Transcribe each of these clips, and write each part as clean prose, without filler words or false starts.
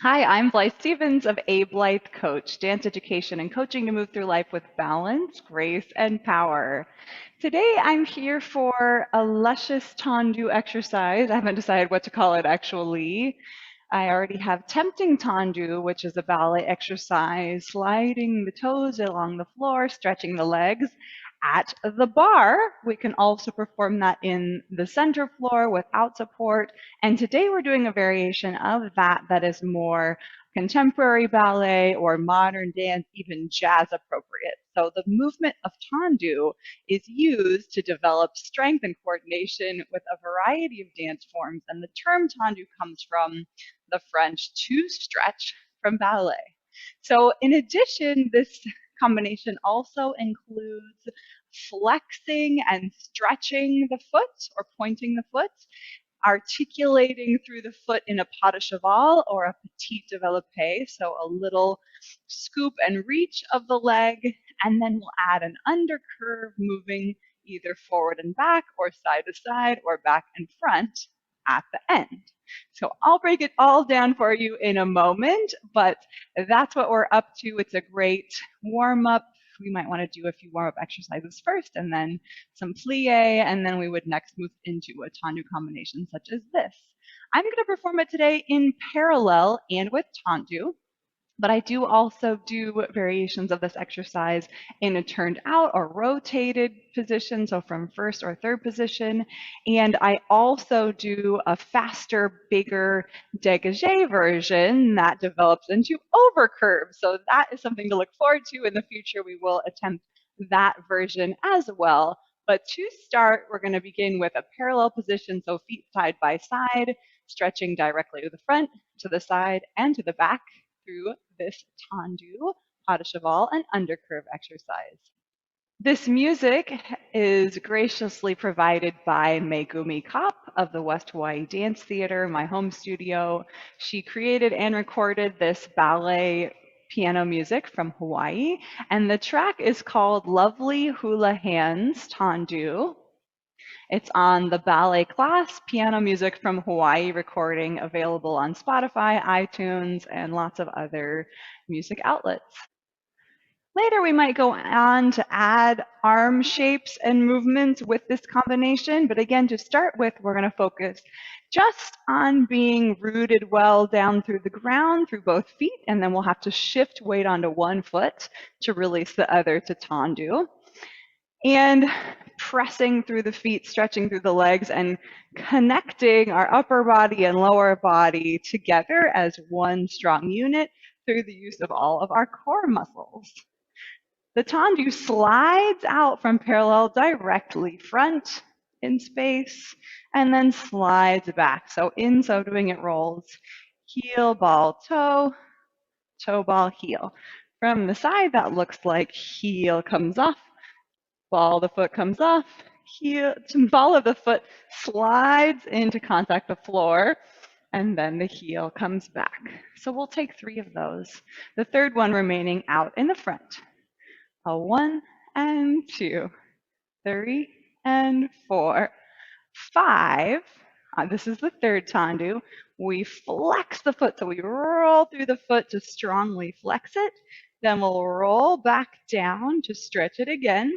Hi, I'm Blythe Stevens of A Blythe Coach, dance education and coaching to move through life with balance, grace, and power. Today I'm here for a luscious Tendu exercise. I haven't decided what to call it actually. I already have tempting Tanju, which is a ballet exercise, sliding the toes along the floor, stretching the legs at the bar. We can also perform that in the center floor without support. And today we're doing a variation of that that is more contemporary ballet or modern dance, even jazz appropriate. So the movement of Tandu is used to develop strength and coordination with a variety of dance forms. And the term Tandu comes from the French to stretch from ballet. So in addition, this combination also includes flexing and stretching the foot or pointing the foot, articulating through the foot in a pas de cheval or a petit développé, so a little scoop and reach of the leg, and then we'll add an undercurve moving either forward and back or side to side or back and front at the end. So I'll break it all down for you in a moment, but that's what we're up to. It's a great warm up. We might want to do a few warm up exercises first and then some plie, and then we would next move into a Tandu combination such as this. I'm going to perform it today in parallel and with Tandu, but I do also do variations of this exercise in a turned out or rotated position, so from first or third position. And I also do a faster, bigger degage version that develops into overcurve. So that is something to look forward to in the future. We will attempt that version as well. But to start, we're going to begin with a parallel position, so feet side by side, stretching directly to the front, to the side, and to the back through this Tendu, pas de cheval, and undercurve exercise. This music is graciously provided by Megumi Kopp of the West Hawaii Dance Theater, my home studio. She created and recorded this ballet piano music from Hawaii, and the track is called Lovely Hula Hands Tendu. It's on the Ballet Class Piano Music from Hawaii recording, available on Spotify, iTunes, and lots of other music outlets. Later, we might go on to add arm shapes and movements with this combination. But again, to start with, we're going to focus just on being rooted well down through the ground through both feet. And then we'll have to shift weight onto one foot to release the other to Tendu. And pressing through the feet, stretching through the legs, and connecting our upper body and lower body together as one strong unit through the use of all of our core muscles. The Tandu slides out from parallel directly front in space and then slides back. So in so doing, it rolls heel, ball, toe, toe, ball, heel. From the side, that looks like heel comes off, ball of the foot comes off, heel, ball of the foot slides into contact the floor, and then the heel comes back. So we'll take 3 of those, the third one remaining out in the front. A 1 and 2, 3 and 4, 5. This is the third Tendu. We flex the foot, so we roll through the foot to strongly flex it. Then we'll roll back down to stretch it again.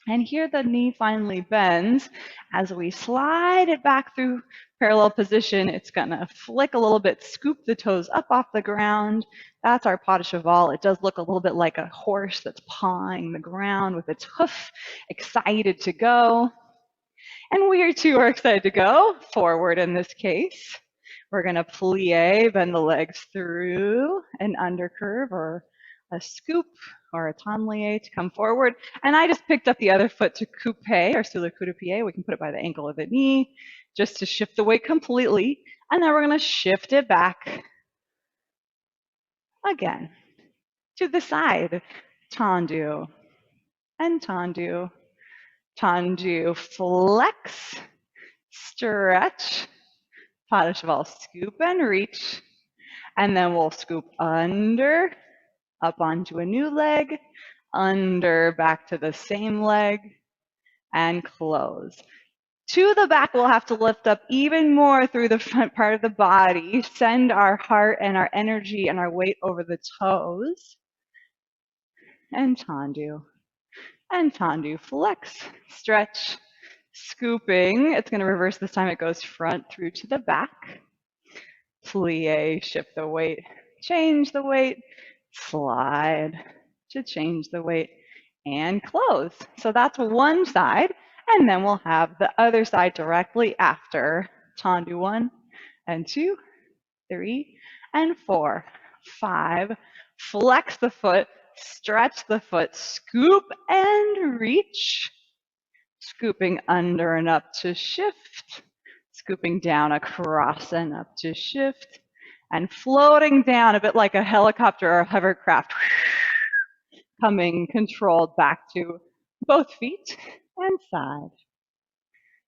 And here the knee finally bends. As we slide it back through parallel position, it's gonna flick a little bit, scoop the toes up off the ground. That's our pas de cheval. It does look a little bit like a horse that's pawing the ground with its hoof, excited to go. And we too are excited to go forward in this case. We're gonna plie, bend the legs through an undercurve or a scoop or a tanlier to come forward. And I just picked up the other foot to coupe or sur le coup de pied. We can put it by the ankle of the knee just to shift the weight completely. And then we're going to shift it back again to the side. Tendu and tendu. Tendu, flex, stretch, pas de cheval, scoop and reach. And then we'll scoop under, up onto a new leg, under, back to the same leg, and close. To the back, we'll have to lift up even more through the front part of the body. Send our heart and our energy and our weight over the toes. And Tandu. And Tandu. Flex, stretch, scooping. It's going to reverse this time. It goes front through to the back. Plie, shift the weight, change the weight, slide to change the weight, and close. So that's one side. And then we'll have the other side directly after. Tandu 1 and 2, 3 and 4, 5. Flex the foot, stretch the foot, scoop and reach. Scooping under and up to shift. Scooping down across and up to shift. And floating down a bit like a helicopter or a hovercraft. Coming controlled back to both feet and side.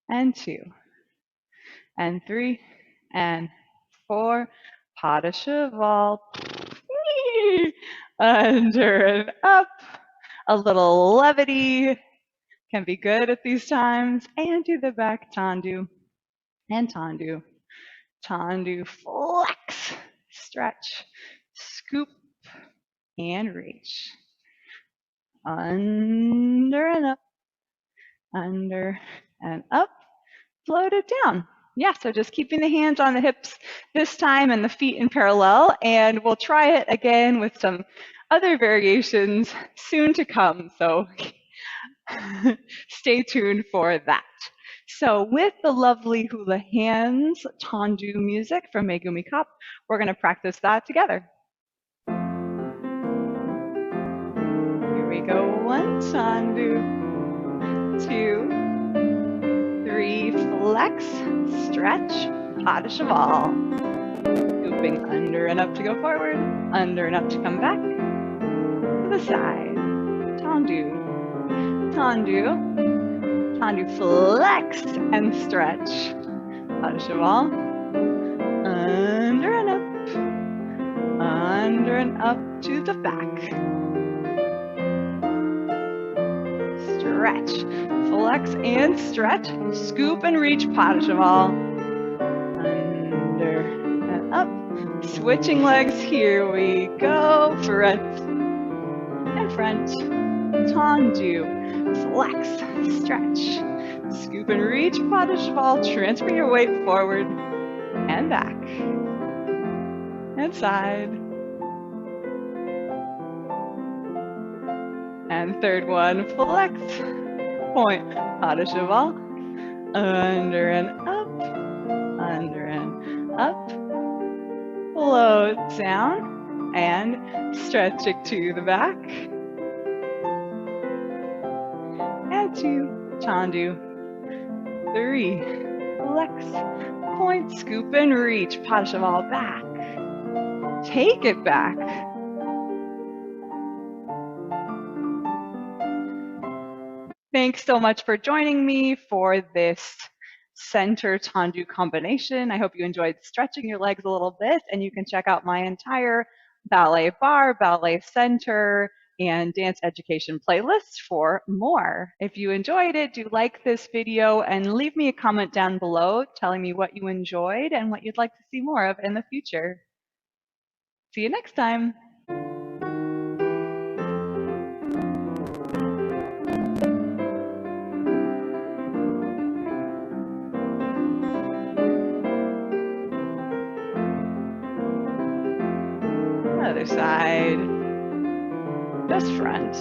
And 2 and 3 and 4. Pas de cheval. Under and up. A little levity can be good at these times. And to the back, Tandu. And Tandu. Tandu, flex, stretch, scoop, and reach. Under and up. Under and up. Float it down. Yeah, so just keeping the hands on the hips this time and the feet in parallel. And we'll try it again with some other variations soon to come. So stay tuned for that. So with the lovely hula hands, Tandu music from Megumi Cup, we're going to practice that together. Here we go. 1, Tandu. 2, 3, flex, stretch, pas de cheval. Scooping under and up to go forward, under and up to come back, to the side. Tandu. Tandu. Tandu, flex and stretch. Pas de cheval. Under and up to the back. Stretch, flex and stretch. Scoop and reach, pas de cheval. Under and up. Switching legs, here we go. Front and front. Tandu. Flex, stretch, scoop and reach, pas de cheval, transfer your weight forward and back, and side. And third one, flex, point, pas de cheval, under and up, float down, and stretch it to the back. 2, Tandu. 3, flex, point, scoop and reach, pas de cheval, back. Take it back. Thanks so much for joining me for this center Tandu combination. I hope you enjoyed stretching your legs a little bit, and you can check out my entire ballet bar, ballet center, and dance education playlist for more. If you enjoyed it, do like this video and leave me a comment down below telling me what you enjoyed and what you'd like to see more of in the future. See you next time. Other side, just front.